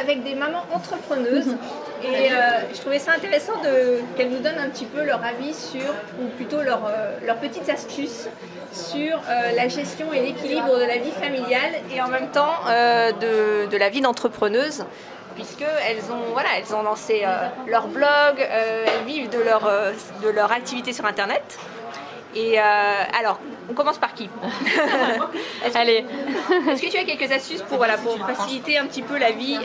avec des mamans entrepreneuses et je trouvais ça intéressant qu'elles nous donnent un petit peu leur avis sur, ou plutôt leurs petites astuces sur la gestion et l'équilibre de la vie familiale et en même temps de la vie d'entrepreneuse, puisqu'elles ont lancé leur blog, elles vivent de leur activité sur Internet. Et alors, on commence par qui? Allez. Est-ce que tu as quelques astuces pour faciliter un petit peu la vie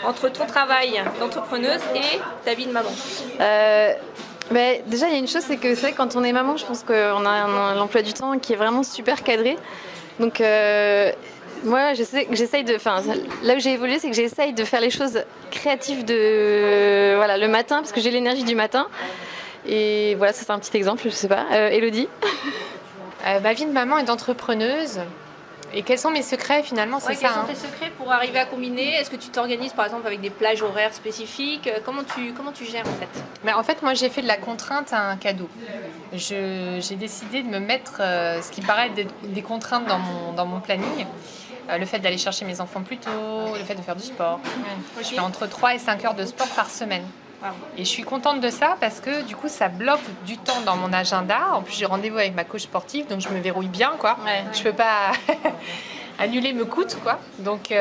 entre ton travail d'entrepreneuse et ta vie de maman? Déjà, il y a une chose, c'est que c'est vrai que quand on est maman, je pense qu'on a un emploi du temps qui est vraiment super cadré. Donc, moi, là où j'ai évolué, c'est que j'essaye de faire les choses créatives le matin, parce que j'ai l'énergie du matin. Et voilà, ça c'est un petit exemple, je sais pas. Élodie? Ma vie de maman et d'entrepreneuse. Et quels sont mes secrets finalement, c'est ça. Quels sont tes secrets pour arriver à combiner? Est-ce que tu t'organises par exemple avec des plages horaires spécifiques? Comment tu gères en fait? Mais en fait, moi j'ai fait de la contrainte à un cadeau. J'ai décidé de me mettre ce qui paraît être des contraintes dans mon planning. Le fait d'aller chercher mes enfants plus tôt, le fait de faire du sport. Je fais entre 3 et 5 heures de sport par semaine. Et je suis contente de ça parce que du coup ça bloque du temps dans mon agenda. En plus j'ai rendez-vous avec ma coach sportive, donc je me verrouille bien quoi. Ouais. Je peux pas annuler me coûte quoi. Donc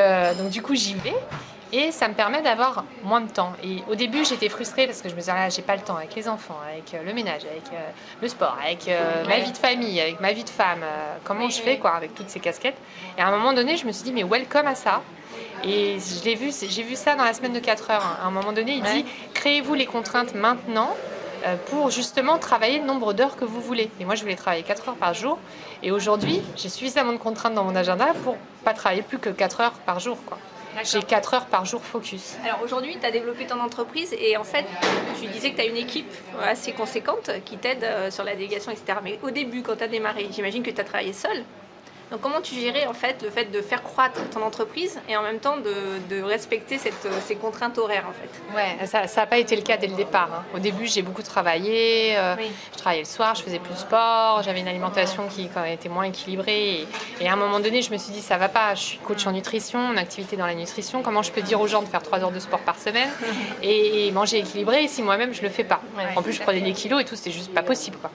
du coup j'y vais et ça me permet d'avoir moins de temps. Et au début j'étais frustrée parce que je me disais j'ai pas le temps avec les enfants, avec le ménage, avec le sport, avec ma vie de famille, avec ma vie de femme. Comment je fais quoi avec toutes ces casquettes? Et à un moment donné je me suis dit mais welcome à ça. Et j'ai vu ça dans la semaine de 4 heures. À un moment donné, il dit créez-vous les contraintes maintenant pour justement travailler le nombre d'heures que vous voulez. Et moi, je voulais travailler 4 heures par jour. Et aujourd'hui, j'ai suffisamment de contraintes dans mon agenda pour pas travailler plus que 4 heures par jour, quoi. J'ai 4 heures par jour focus. Alors aujourd'hui, tu as développé ton entreprise et en fait, tu disais que tu as une équipe assez conséquente qui t'aide sur la délégation, etc. Mais au début, quand tu as démarré, j'imagine que tu as travaillé seule. Donc comment tu gérais en fait le fait de faire croître ton entreprise et en même temps de respecter ces contraintes horaires en fait? Ouais, ça n'a pas été le cas dès le départ. Hein. Au début, j'ai beaucoup travaillé. Je travaillais le soir, je faisais plus de sport, j'avais une alimentation qui était moins équilibrée. Et à un moment donné, je me suis dit ça va pas. Je suis coach en nutrition, en activité dans la nutrition. Comment je peux dire aux gens de faire 3 heures de sport par semaine et manger équilibré si moi-même je le fais pas? En plus, je prenais des kilos et tout, c'était juste pas possible, quoi.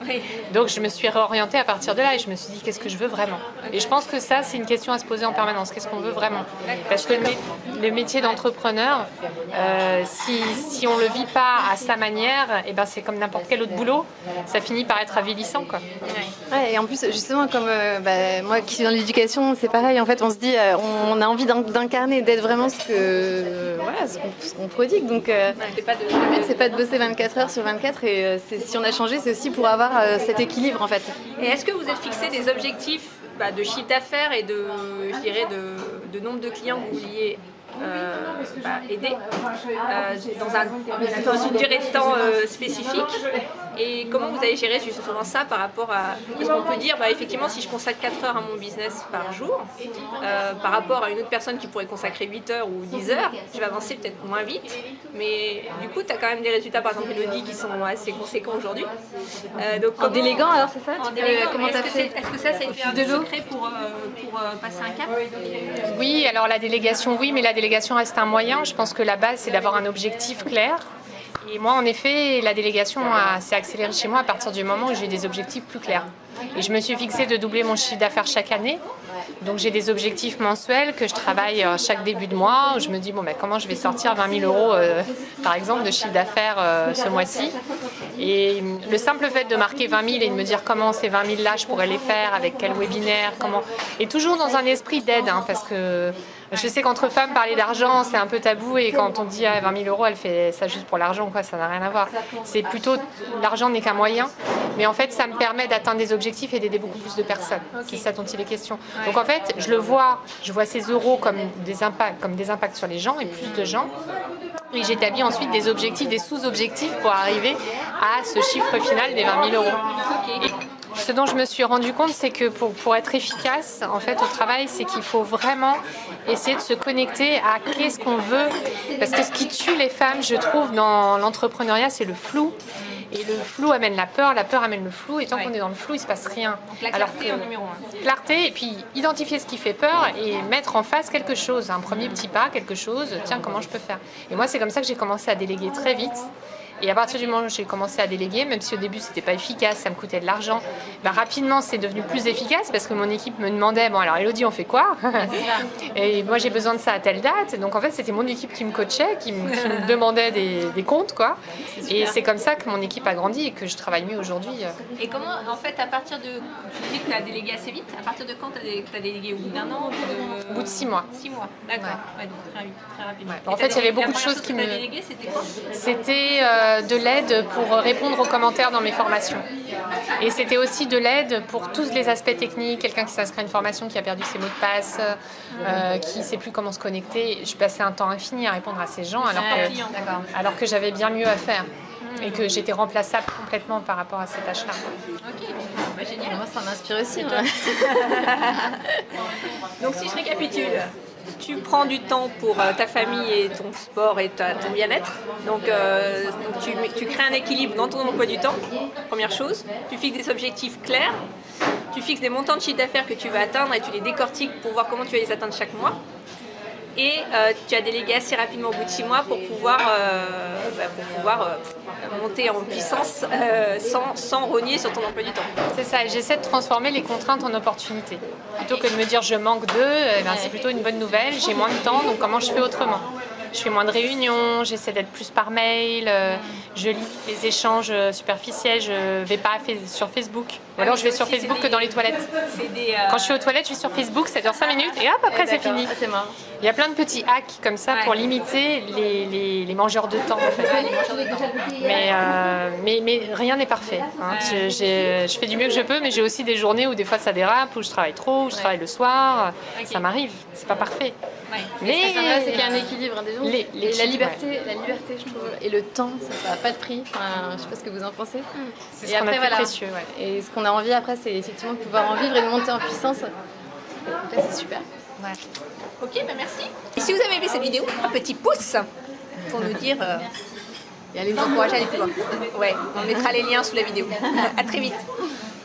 Donc je me suis réorientée à partir de là et je me suis dit qu'est-ce que je veux vraiment? Et je pense que ça, c'est une question à se poser en permanence. Qu'est-ce qu'on veut vraiment? Parce que le métier d'entrepreneur, si on ne le vit pas à sa manière, et ben c'est comme n'importe quel autre boulot, ça finit par être avilissant, quoi. Ouais, et en plus, justement, comme moi qui suis dans l'éducation, c'est pareil. En fait, on se dit, on a envie d'incarner, d'être vraiment ce qu'on prodigue. Donc, le but, c'est pas de bosser 24 heures sur 24. Et si on a changé, c'est aussi pour avoir cet équilibre, en fait. Et est-ce que vous êtes fixé des objectifs de chiffre d'affaires et de nombre de clients que vous vouliez aider dans une durée de temps spécifique? Et comment vous allez gérer justement ça par rapport à... Parce qu'on peut dire, effectivement, si je consacre 4 heures à mon business par jour, par rapport à une autre personne qui pourrait consacrer 8 heures ou 10 heures, je vais avancer peut-être moins vite. Mais du coup, tu as quand même des résultats, par exemple, Élodie, qui sont assez conséquents aujourd'hui. En déléguant, alors c'est ça? Comment t'as fait? Est-ce que ça, c'est un secret pour passer un cap? Oui, alors la délégation, oui, mais la délégation reste un moyen. Je pense que la base, c'est d'avoir un objectif clair. Et moi, en effet, la délégation s'est accélérée chez moi à partir du moment où j'ai des objectifs plus clairs. Et je me suis fixée de doubler mon chiffre d'affaires chaque année. Donc j'ai des objectifs mensuels que je travaille chaque début de mois, où je me dis comment je vais sortir 20 000 euros par exemple de chiffre d'affaires ce mois-ci. Et le simple fait de marquer 20 000 et de me dire comment ces 20 000 là je pourrais les faire, avec quel webinaire, comment, et toujours dans un esprit d'aide, parce que je sais qu'entre femmes, parler d'argent, c'est un peu tabou, et quand on dit 20 000 euros, elle fait ça juste pour l'argent, quoi, ça n'a rien à voir. C'est plutôt, l'argent n'est qu'un moyen, mais en fait, ça me permet d'atteindre des objectifs et d'aider beaucoup plus de personnes. C'est ça dont il est question. Donc en fait, je vois ces euros comme des impacts sur les gens et plus de gens. Et j'établis ensuite des objectifs, des sous-objectifs pour arriver à ce chiffre final des 20 000 euros. Et ce dont je me suis rendu compte, c'est que pour être efficace en fait au travail, c'est qu'il faut vraiment essayer de se connecter à qu'est-ce qu'on veut. Parce que ce qui tue les femmes, je trouve, dans l'entrepreneuriat, c'est le flou. Et le flou amène la peur amène le flou, et tant Ouais. qu'on est dans le flou, il se passe rien. Donc la clarté en numéro 1. Clarté, et puis identifier ce qui fait peur et mettre en face quelque chose, un premier petit pas, quelque chose, tiens, comment je peux faire. Et moi, c'est comme ça que j'ai commencé à déléguer très vite. Et à partir du moment où j'ai commencé à déléguer, même si au début c'était pas efficace, ça me coûtait de l'argent, rapidement c'est devenu plus efficace parce que mon équipe me demandait, bon alors Elodie on fait quoi? Et moi j'ai besoin de ça à telle date. Donc en fait c'était mon équipe qui me coachait, qui me demandait des comptes quoi. Et c'est comme ça que mon équipe a grandi et que je travaille mieux aujourd'hui. Et comment, en fait, à partir de. Tu dis que tu as délégué assez vite. À partir de quand tu as délégué? Au bout d'un an? Au bout de 6 mois. 6 mois, d'accord. Ouais, donc très vite, très rapidement. Ouais. En fait, il y avait beaucoup de choses qui me. La première chose que tu as délégué, c'était quoi? C'était de l'aide pour répondre aux commentaires dans mes formations. Et c'était aussi de l'aide pour tous les aspects techniques. Quelqu'un qui s'inscrit à une formation, qui a perdu ses mots de passe, qui ne sait plus comment se connecter. Je passais un temps infini à répondre à ces gens alors que j'avais bien mieux à faire. Et que j'étais remplaçable complètement par rapport à ces tâches-là. Ok, bah, génial. Moi, ça m'inspire aussi. Donc si je récapitule, tu prends du temps pour ta famille et ton sport et ton bien-être. Donc tu crées un équilibre dans ton emploi du temps, première chose. Tu fixes des objectifs clairs. Tu fixes des montants de chiffre d'affaires que tu vas atteindre et tu les décortiques pour voir comment tu vas les atteindre chaque mois. Et tu as délégué assez rapidement au bout de 6 mois pour pouvoir monter en puissance sans rogner sur ton emploi du temps. C'est ça, et j'essaie de transformer les contraintes en opportunités. Plutôt que de me dire je manque d'eux, c'est plutôt une bonne nouvelle, j'ai moins de temps, donc comment je fais autrement? Je fais moins de réunions, j'essaie d'être plus par mail, je lis les échanges superficiels, je vais pas sur Facebook. Ou alors je vais sur Facebook que dans les toilettes. Quand je suis aux toilettes, je suis sur Facebook, ça dure 5 minutes et hop, après c'est fini. C'est marrant. Il y a plein de petits hacks comme ça pour limiter les mangeurs de temps. En fait. Mais rien n'est parfait. Hein. Je fais du mieux que je peux, mais j'ai aussi des journées où des fois ça dérape, où je travaille trop, où je travaille le soir. Ça m'arrive, c'est pas parfait. Mais ce qui est sympa, c'est qu'il y a un équilibre. Et la liberté, je trouve, et le temps, ça n'a pas de prix. Enfin, je sais pas ce que vous en pensez. C'est ce qu'on a de plus précieux. Ouais. Et ce qu'on a envie après, c'est effectivement de pouvoir en vivre et de monter en puissance. Donc là, c'est super. Ouais. Ok, bah merci. Et si vous avez aimé cette vidéo, un petit pouce pour nous dire et allez nous encourager à aller plus loin. Ouais, on mettra les liens sous la vidéo. À très vite.